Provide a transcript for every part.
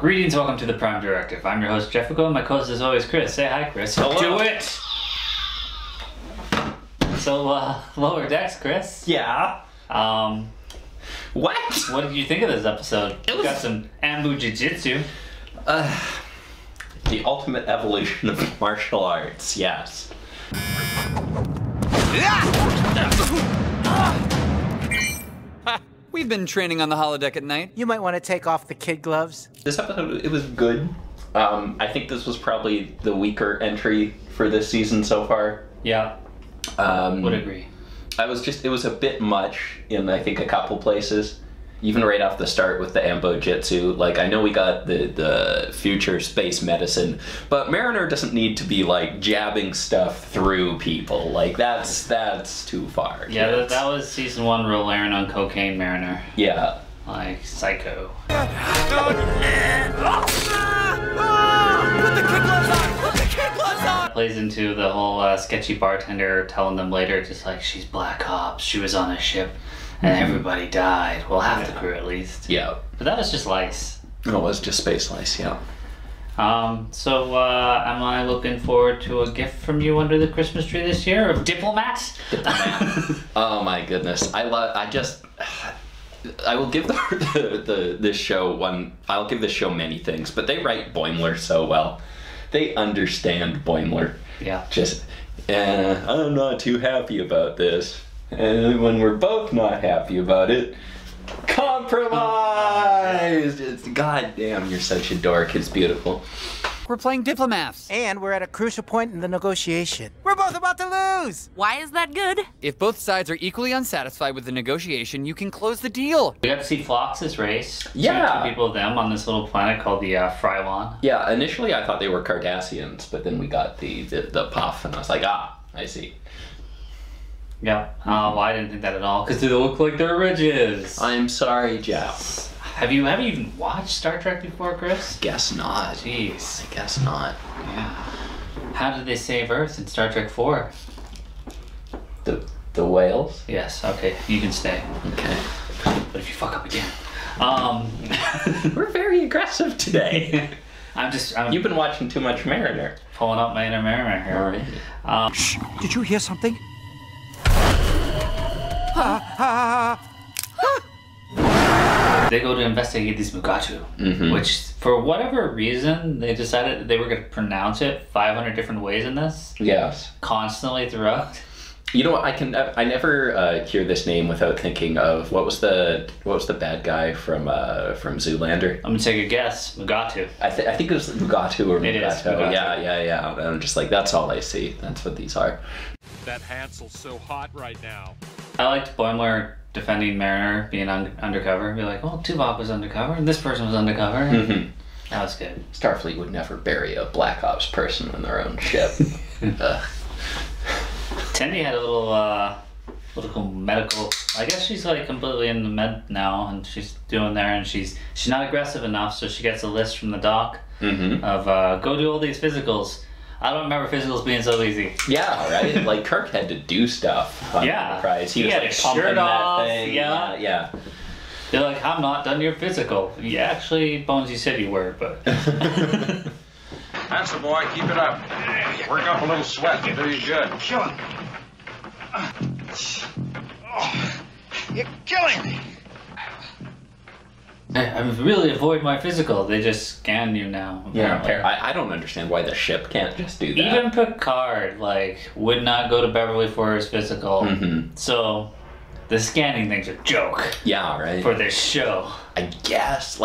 Greetings, welcome to the Prime Directive. I'm your host, Jefficho, and my co-host is always Chris. Say hi, Chris. Hello. Do it! So, lower decks, Chris. Yeah. What? What did you think of this episode? We got some Ambu Jiu-Jitsu. The ultimate evolution of martial arts, yes. We've been training on the holodeck at night. You might want to take off the kid gloves. This episode, it was good. I think this was probably the weaker entry for this season so far. Yeah. Would agree. It was a bit much in, I think, a couple places. Even right off the start with the Ambo Jitsu, like, I know we got the future space medicine, but Mariner doesn't need to be, like, jabbing stuff through people. Like, that's too far. Yeah, that was season 1 Rolaren on cocaine Mariner. Yeah. Like, psycho. Put the kid gloves on! Put the kid gloves on! Plays into the whole sketchy bartender telling them later, just like, she's Black Ops, she was on a ship, and everybody died. Well, half the crew at least. Yeah. But that was just lice. It was just space lice, yeah. So am I looking forward to a gift from you under the Christmas tree this year? A diplomat? Oh my goodness. I will give this show I'll give this show many things, but they write Boimler so well. They understand Boimler. Yeah. I'm not too happy about this. And when we're both not happy about it, compromise! God damn, you're such a dork. It's beautiful. We're playing diplomats. And we're at a crucial point in the negotiation. We're both about to lose! Why is that good? If both sides are equally unsatisfied with the negotiation, you can close the deal. We got to see Phlox's race. Yeah. Two people of them on this little planet called the Frylon. Yeah, initially I thought they were Cardassians, but then we got the puff, and I was like, I see. Yeah. Well, I didn't think that at all, because they look like they're ridges. I'm sorry, Jeff. Have you even watched Star Trek before, Chris? Guess not. Jeez. I guess not. Yeah. How did they save Earth in Star Trek 4? The whales? Yes, okay, you can stay. Okay. But if you fuck up again. We're very aggressive today. I'm You've been watching too much Mariner. pulling up my inner Mariner here. All right. Shh! Did you hear something? They go to investigate these Mugato, which, for whatever reason, they decided that they were going to pronounce it 500 different ways in this. Yes. Constantly throughout. You know what? I never hear this name without thinking of what was the bad guy from Zoolander. I'm gonna take a guess. Mugato. I think it was Mugato or Mugato. It is Mugato. Yeah. And I'm just like, that's all I see. That's what these are. That Hansel's so hot right now. I liked Boimler defending Mariner being undercover. Be like, well, Tuvok was undercover, and this person was undercover. That was good. Starfleet would never bury a Black Ops person in their own ship. Tendi had a little medical. I guess she's like completely in the med now, and she's doing there, and she's not aggressive enough, so she gets a list from the doc of go do all these physicals. I don't remember physicals being so easy. Yeah, right? Like, Kirk had to do stuff on Enterprise. He was had like his pumping shirt that off, thing. yeah. They're like, I'm not done your physical. Yeah, actually, Bones, you said you were, but... Hansel boy, keep it up. Work up a little sweat. Do you good. Killing me. You're killing me. I really avoid my physical. They just scan you now. Apparently. Yeah, I don't understand why the ship can't just do that. Even Picard, would not go to Beverly for his physical. So, the scanning thing's a joke. Yeah, right. For this show. I guess,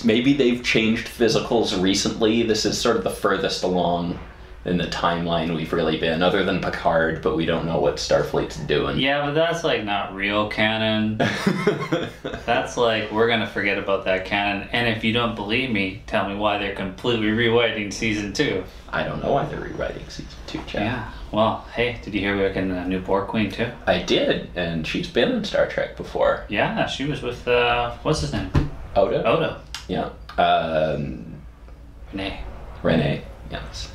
maybe they've changed physicals recently. This is sort of the furthest along in the timeline we've really been, other than Picard, but we don't know what Starfleet's doing. Yeah, but that's not real canon. That's we're gonna forget about that canon, and if you don't believe me, tell me why they're completely rewriting season 2. I don't know why they're rewriting season 2, Chad. Yeah, well, hey, did you hear we're getting a new Borg Queen too? I did, and she's been in Star Trek before. Yeah, she was with, what's his name? Odo? Odo. Yeah. Renee, yes.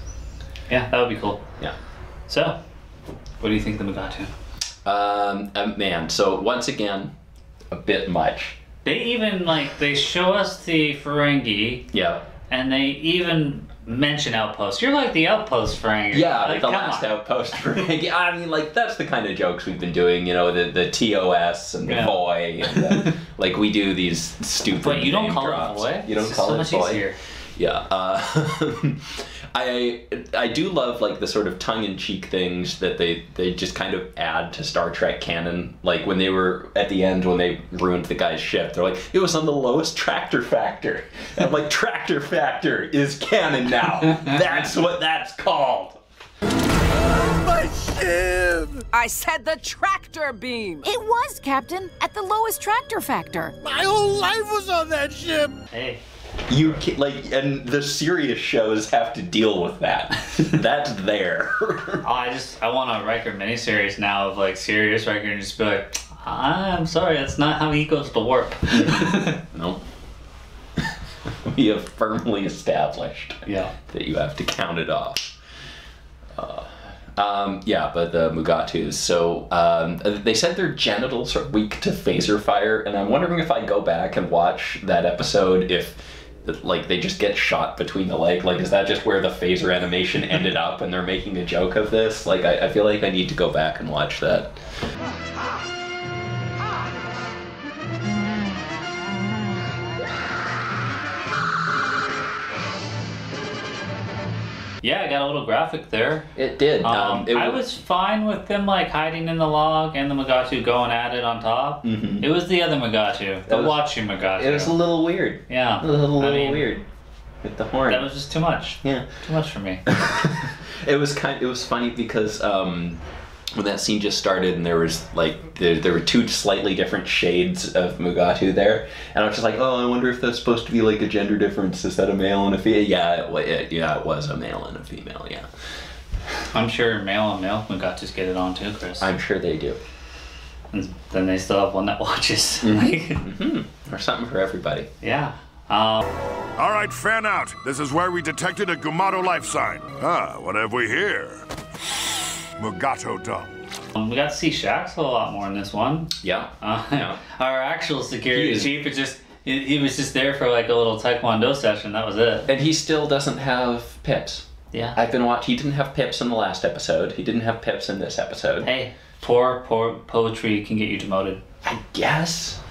Yeah, that would be cool. Yeah. So, what do you think of the Mugato? Man, so once again, a bit much. They even, like, they show us the Ferengi. Yeah. And they even mention Outpost. You're like the Outpost Ferengi. Yeah, like, the Last Outpost Ferengi. I mean, like, that's the kind of jokes we've been doing, you know, the TOS and the Voy. And like, we do these stupid But you don't name call drops. it Voy? You don't It's call so it much Voy. easier. Yeah. I do love, like, the sort of tongue-in-cheek things that they just kind of add to Star Trek canon. Like, when they were, at the end, when they ruined the guy's ship, they're like, it was on the lowest tractor factor. And I'm like, tractor factor is canon now. That's what that's called. My ship! I said the tractor beam! It was, Captain, at the lowest tractor factor. My whole life was on that ship! Hey. You can, like, and the serious shows have to deal with that. That's there. I want a Riker miniseries now of, like, serious Riker and just be like, I'm sorry, that's not how he goes to warp. No. We have firmly established that you have to count it off. Yeah, but the Mugatos, so they said their genitals are weak to phaser fire, and I'm wondering if I go back and watch that episode, if, like, they just get shot between the leg. Like, is that just where the phaser animation ended up and they're making a joke of this? Like, I feel like I need to go back and watch that. Yeah, I got a little graphic there. It did. I was fine with them, like, hiding in the log and the Mugato going at it on top. Mm-hmm. It was the other Mugato, the watching Mugato. It was a little weird. Yeah. A little weird. With the horn. That was just too much. Yeah. Too much for me. It was funny because when that scene just started and there was, like, there were two slightly different shades of Mugato there, and I was just like, oh, I wonder if that's supposed to be like a gender difference. Is that a male and a female? Yeah, it was a male and a female, yeah. I'm sure male and male Mugatos get it on too, Chris. I'm sure they do. And then they still have one that watches. Mm-hmm. There's something for everybody. Yeah. All right, fan out. This is where we detected a Gumato life sign. What have we here? Mugato dung. We got to see Shax a lot more in this one. Yeah. Our actual security chief he was just there for, like, a little taekwondo session. That was it. And he still doesn't have pips. Yeah. I've been watching. He didn't have pips in the last episode. He didn't have pips in this episode. Hey, poor poetry can get you demoted. I guess.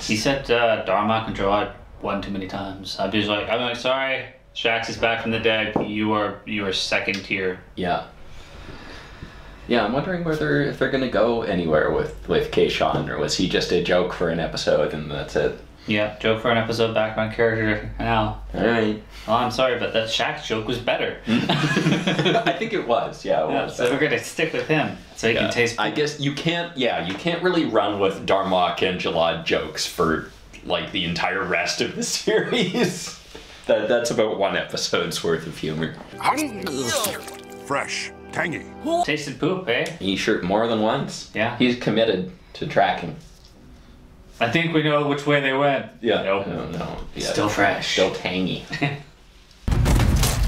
He said Dharma control one too many times. I'm like, sorry, Shax is back from the dead. You are second tier. Yeah. Yeah, I'm wondering if they're gonna go anywhere with Kayshawn, or was he just a joke for an episode and that's it? Yeah, joke for an episode, background character now. Alright. Well, I'm sorry, but that Shax joke was better. I think it was, it was. So we're gonna stick with him, so he can taste. I guess you can't really run with Darmok and Jalad jokes for, like, the entire rest of the series. That's about one episode's worth of humor. Fresh, tangy. Tasted poop, eh? He sure more than once. Yeah. He's committed to tracking. I think we know which way they went. Yeah. Nope. No. Yeah. Still fresh. Still tangy.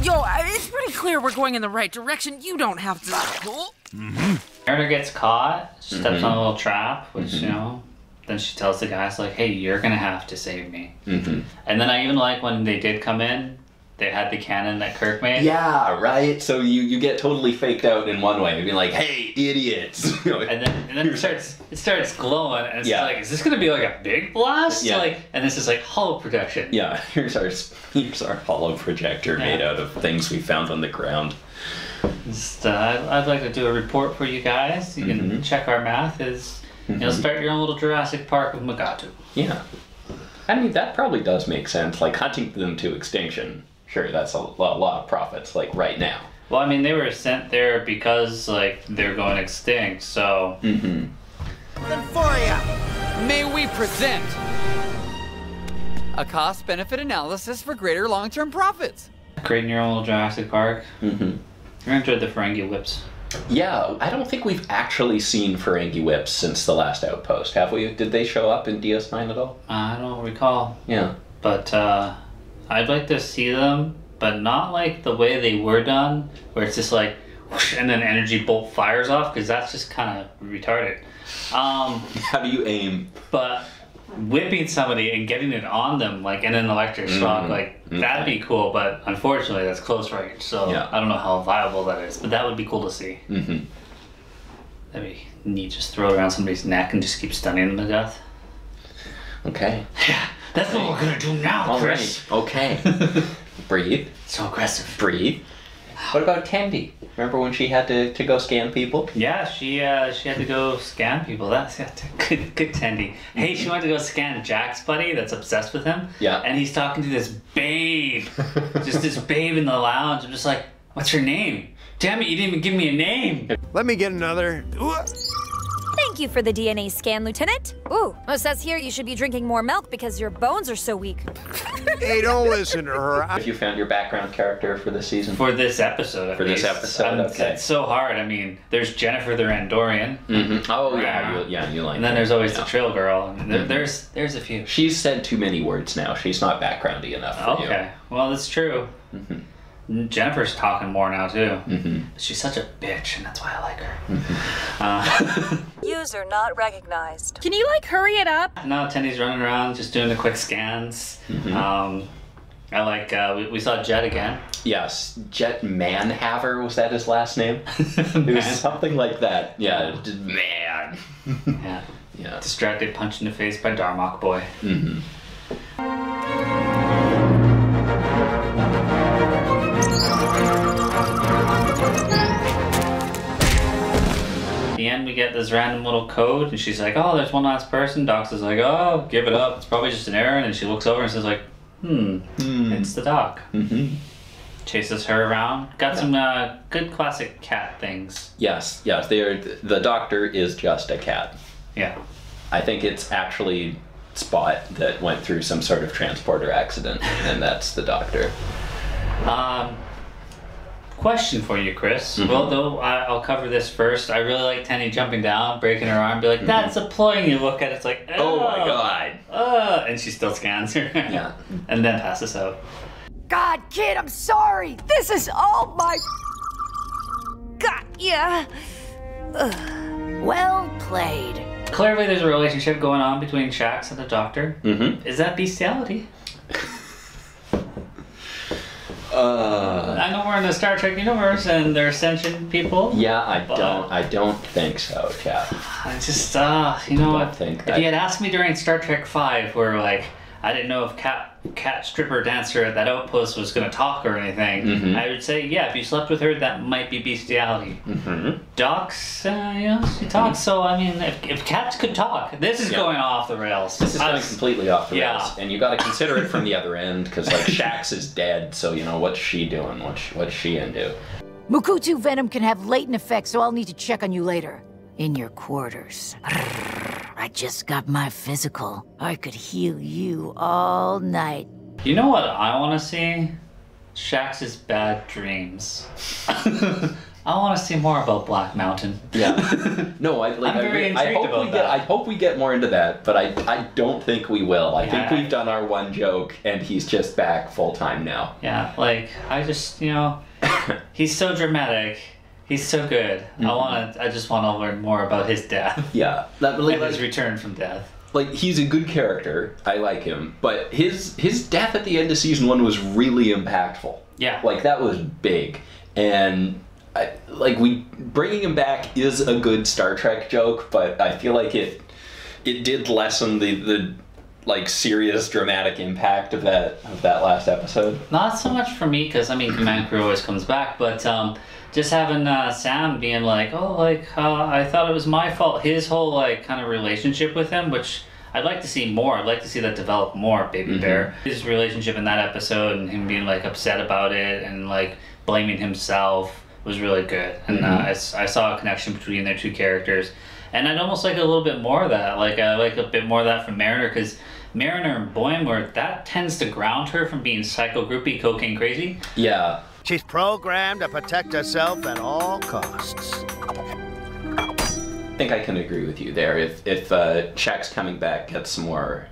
Yo, it's pretty clear we're going in the right direction. You don't have to. Mariner gets caught, steps on a little trap, which, you know, then she tells the guys, like, hey, you're gonna have to save me. And then I even like when they did come in, they had the cannon that Kirk made. Yeah, right? So you get totally faked out in one way, being like, hey, idiots. and then it starts glowing, and it's like, is this gonna be like a big blast? Yeah. Like, and this is like hollow projection. Yeah, here's our hollow projector made out of things we found on the ground. Just, I'd like to do a report for you guys. You can check our math. You'll start your own little Jurassic Park with Mugato. Yeah. I mean, that probably does make sense. Like, hunting them to extinction, sure, that's a lot of profits, like, right now. Well, I mean, they were sent there because, like, they're going extinct, so... Then for ya! May we present a cost-benefit analysis for greater long-term profits. Creating your own little Jurassic Park. I enjoyed the Ferengi whips. Yeah, I don't think we've actually seen Ferengi whips since the Last Outpost, have we? Did they show up in DS9 at all? I don't recall. Yeah. But I'd like to see them, but not like the way they were done, where it's just like, whoosh, and then energy bolt fires off, because that's just kind of retarded. How do you aim? But whipping somebody and getting it on them, like in an electric shock, like that'd be cool. But unfortunately, that's close range, so I don't know how viable that is. But that would be cool to see. That'd be neat. Just throw it around somebody's neck and just keep stunning them to death. Okay. Yeah, that's what we're gonna do now, Chris. All right. Okay. Breathe. So aggressive. Breathe. What about Tandy? Remember when she had to go scan people? Yeah, she had to go scan people. That's good Tandy. Hey, she went to go scan Jack's buddy that's obsessed with him. Yeah. And he's talking to this babe. Just this babe in the lounge. I'm just like, what's her name? Damn it, you didn't even give me a name. Let me get another. Thank you for the DNA scan, Lieutenant. Ooh, it says here you should be drinking more milk because your bones are so weak. Hey, don't listen to her. Have you found your background character for this season? For this episode, For this episode, okay. It's so hard. I mean, there's Jennifer the Randorian. Oh, yeah, you like And then there's always the Trail Girl. I mean, there's a few. She's said too many words now. She's not backgroundy enough for you. Okay, well, that's true. Jennifer's talking more now too. She's such a bitch, and that's why I like her. User not recognized. Can you, like, hurry it up? No, Tendy's running around just doing the quick scans. I like, we saw Jet again. Yes, Jet Manhaver, was that his last name? It was something like that. Yeah, just man. Yeah. Distracted, punched in the face by Darmok Boy. At the end, we get this random little code, and she's like, "Oh, there's one last person." Dox is like, "Oh, give it up. It's probably just an error." And she looks over and says, "Like, it's the Doc." Chases her around. Got some good classic cat things. Yes. The Doctor is just a cat. Yeah. I think it's actually Spot that went through some sort of transporter accident, and that's the Doctor. Question for you, Chris. Well, though, I'll cover this first. I really like Tenny jumping down, breaking her arm, be like, "That's a ploy," and you look at it, it's like, oh my god. And she still scans her. Yeah. And then passes out. God, kid, I'm sorry. This is all my... Got ya. Well played. Clearly there's a relationship going on between Shax and the Doctor. Is that bestiality? I know we're in the Star Trek universe and they're sentient people. Yeah, I don't think so, chap. I just, you know, if you had asked me during Star Trek 5, where like I didn't know if cat stripper dancer at that outpost was gonna talk or anything, I would say, yeah, if you slept with her, that might be bestiality. Docs, you know, she talks. So I mean, if cats could talk, this is going off the rails. This is going completely off the rails, and you got to consider it from the other end, because like Shax is dead, so you know what's she doing? What's she into? Mukutu venom can have latent effects, so I'll need to check on you later. In your quarters. I just got my physical. I could heal you all night. You know what I want to see? Shax's bad dreams. I want to see more about Black Mountain. Yeah. No, I hope we get more into that, but I don't think we will. I think we've done our one joke, and he's just back full time now. Yeah, like I just, you know, he's so dramatic. He's so good. I just want to learn more about his death. Yeah. His return from death. Like, he's a good character. I like him. But his death at the end of season 1 was really impactful. Yeah. Like, that was big. And, bringing him back is a good Star Trek joke, but I feel like it did lessen the serious dramatic impact of that last episode. Not so much for me, because, I mean, Command Crew always comes back, but, just having Sam being like, I thought it was my fault. His whole kind of relationship with him, which I'd like to see more. I'd like to see that develop more, Baby Bear. His relationship in that episode and him being upset about it and blaming himself was really good. And I saw a connection between their two characters. And I'd almost like a little bit more of that. I like a bit more of that from Mariner, because Mariner and Boimler, that tends to ground her from being psycho groupie, cocaine crazy. Yeah. She's programmed to protect herself at all costs. think I can agree with you there. If Shax's coming back gets some more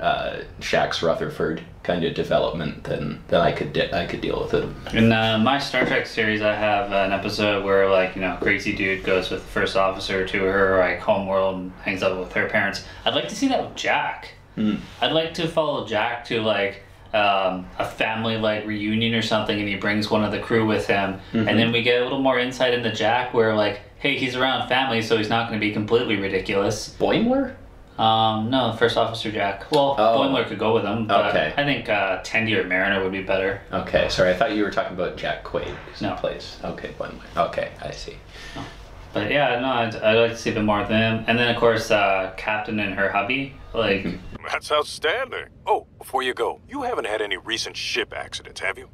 Shax's Rutherford kind of development, then I could deal with it. In my Star Trek series, I have an episode where, like, you know, crazy dude goes with the first officer to her, like, homeworld and hangs out with her parents. I'd like to see that with Jack. I'd like to follow Jack to, like, a family like reunion or something, and he brings one of the crew with him, and then we get a little more insight into Jack, where, like, hey, he's around family, so he's not going to be completely ridiculous. Boimler? No, First Officer Jack. Well, Boimler could go with him, but okay. I think Tendi or Mariner would be better. Okay, sorry, I thought you were talking about Jack Quaid. No. Place. Okay, Boimler. Okay, I see. No. But yeah, no, I'd like to see a bit more of them. And then, of course, Captain and her hubby, like... That's outstanding. Oh, before you go, you haven't had any recent ship accidents, have you?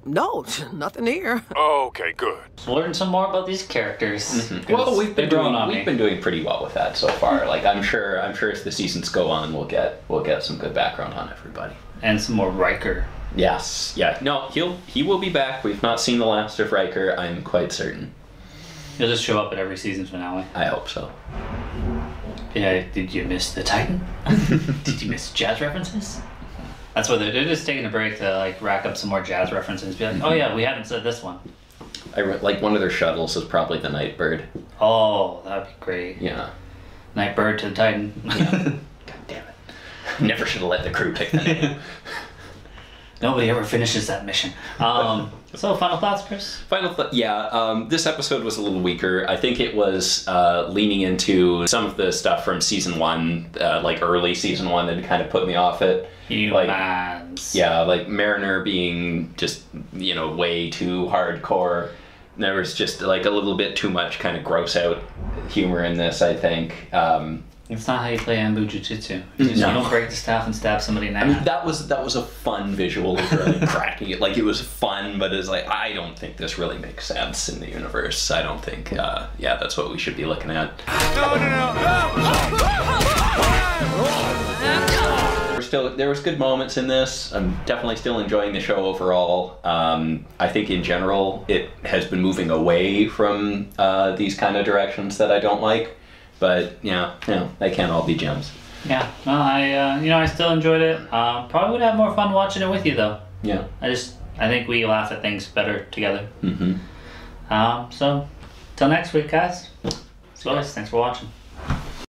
No, nothing here. Okay, good. Learn some more about these characters. Well, we've been doing pretty well with that so far. Like, I'm sure as the seasons go on, we'll get some good background on everybody. And some more Riker. Yes, yeah. No, he will be back. We've not seen the last of Riker, I'm quite certain. He'll just show up at every season finale. I hope so. Yeah, did you miss the Titan? Did you miss jazz references? That's what they're just taking a break to, like, rack up some more jazz references. Be like, oh yeah, we haven't said this one. Like, one of their shuttles is probably the Nightbird. Oh, that'd be great. Yeah. Nightbird to the Titan. Yeah. God damn it. Never should have let the crew pick the name. Nobody ever finishes that mission. So, final thoughts, Chris? This episode was a little weaker. I think it was leaning into some of the stuff from season 1, like early season 1, that kind of put me off it. Humans. Like Mariner being just, you know, way too hardcore. There was just like a little bit too much kind of gross out humor in this, I think. It's not how you play Ambu Jiu-Jitsu. You don't break the staff and stab somebody in the I mean, that was a fun visual of really cracking it. Like, it was fun, but it's like, I don't think this really makes sense in the universe. I don't think, that's what we should be looking at. There was good moments in this. I'm definitely still enjoying the show overall. I think in general, it has been moving away from these kind of directions that I don't like. But they can't all be gems. Yeah, no, I still enjoyed it. Probably would have more fun watching it with you though. Yeah. I think we laugh at things better together. So, till next week, guys. As always, thanks for watching.